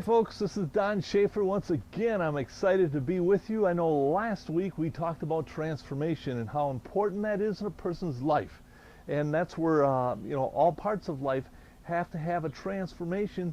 Hi folks, this is Don Schaefer. Once again, I'm excited to be with you. I know last week we talked about transformation and how important that is in a person's life. And that's where, all parts of life have to have a transformation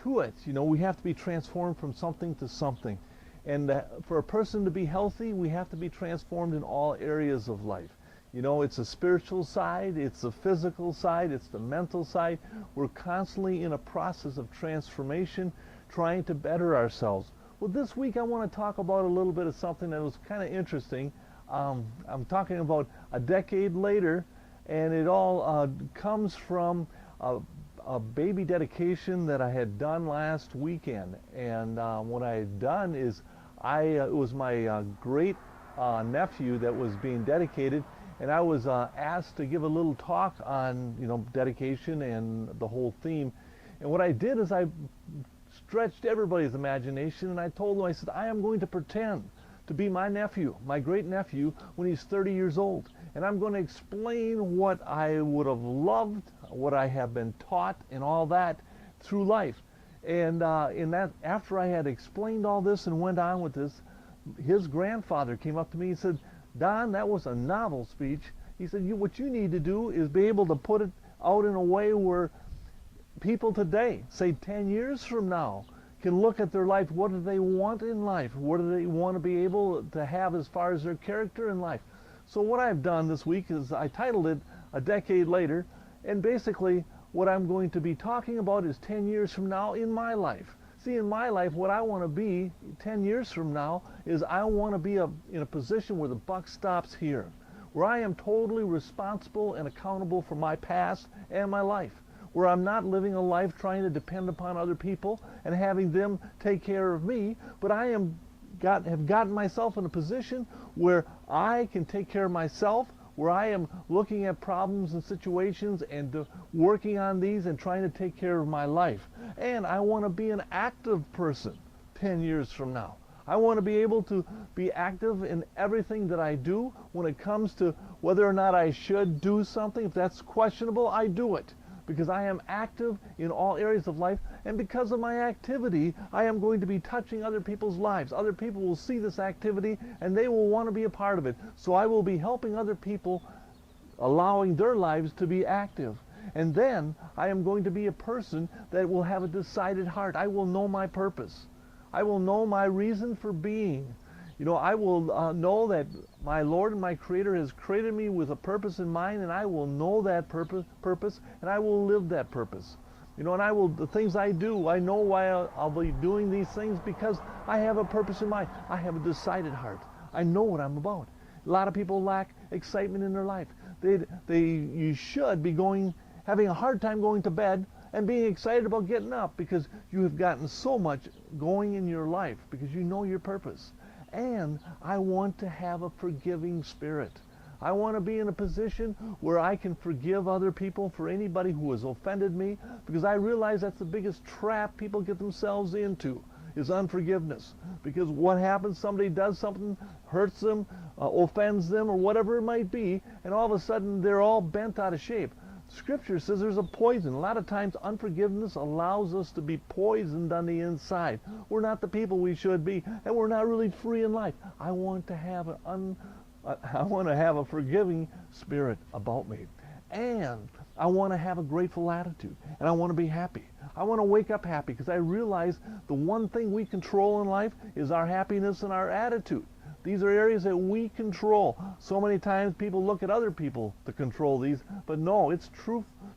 to it. We have to be transformed from something to something. And for a person to be healthy, we have to be transformed in all areas of life. It's the spiritual side, it's the physical side, it's the mental side. We're constantly in a process of transformation, trying to better ourselves. Well, this week I want to talk about a little bit of something that was kind of interesting. I'm talking about a decade later, and it all comes from a baby dedication that I had done last weekend. And what I had done is, it was my great nephew that was being dedicated. And I was asked to give a little talk on, dedication and the whole theme. And what I did is I stretched everybody's imagination, and I told them, I said, I am going to pretend to be my nephew, my great nephew, when he's 30 years old. And I'm going to explain what I would have loved, what I have been taught, and all that through life. And after I had explained all this and went on with this, his grandfather came up to me and said, Don, that was a novel speech. He said, what you need to do is be able to put it out in a way where people today, say 10 years from now, can look at their life. What do they want in life? What do they want to be able to have as far as their character in life? So what I've done this week is I titled it A Decade Later, and basically what I'm going to be talking about is 10 years from now in my life. See, in my life, what I want to be 10 years from now is I want to be in a position where the buck stops here, where I am totally responsible and accountable for my past and my life, where I'm not living a life trying to depend upon other people and having them take care of me, but I have gotten myself in a position where I can take care of myself, where I am looking at problems and situations and working on these and trying to take care of my life. And I want to be an active person 10 years from now. I want to be able to be active in everything that I do. When it comes to whether or not I should do something, if that's questionable, I do it, because I am active in all areas of life, and because of my activity, I am going to be touching other people's lives. Other people will see this activity, and they will want to be a part of it. So I will be helping other people, allowing their lives to be active. And then I am going to be a person that will have a decided heart. I will know my purpose. I will know my reason for being. I will know that my Lord and my Creator has created me with a purpose in mind, and I will know that purpose, and I will live that purpose. And the things I do, I know why I'll be doing these things, because I have a purpose in mind. I have a decided heart. I know what I'm about. A lot of people lack excitement in their life. You should be having a hard time going to bed and being excited about getting up, because you have gotten so much going in your life, because you know your purpose. And I want to have a forgiving spirit. I want to be in a position where I can forgive other people for anybody who has offended me, because I realize that's the biggest trap people get themselves into, is unforgiveness. Because what happens, somebody does something, hurts them, offends them, or whatever it might be, and all of a sudden they're all bent out of shape. Scripture says there's a poison. A lot of times unforgiveness allows us to be poisoned on the inside. We're not the people we should be, and we're not really free in life. I want to have a forgiving spirit about me. And I want to have a grateful attitude, and I want to be happy. I want to wake up happy, because I realize the one thing we control in life is our happiness and our attitude. These are areas that we control. So many times people look at other people to control these, but no, it's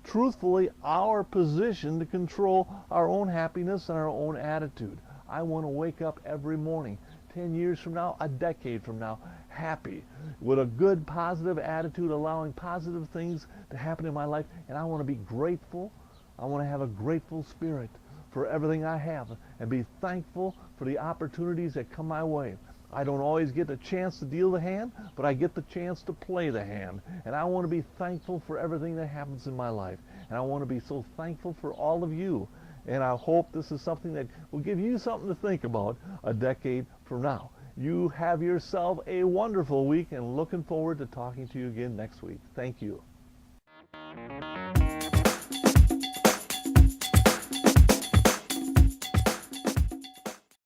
truthfully our position to control our own happiness and our own attitude. I want to wake up every morning, 10 years from now, a decade from now, happy, with a good, positive attitude, allowing positive things to happen in my life, and I want to be grateful. I want to have a grateful spirit for everything I have, and be thankful for the opportunities that come my way. I don't always get the chance to deal the hand, but I get the chance to play the hand. And I want to be thankful for everything that happens in my life. And I want to be so thankful for all of you. And I hope this is something that will give you something to think about a decade from now. You have yourself a wonderful week, and looking forward to talking to you again next week. Thank you.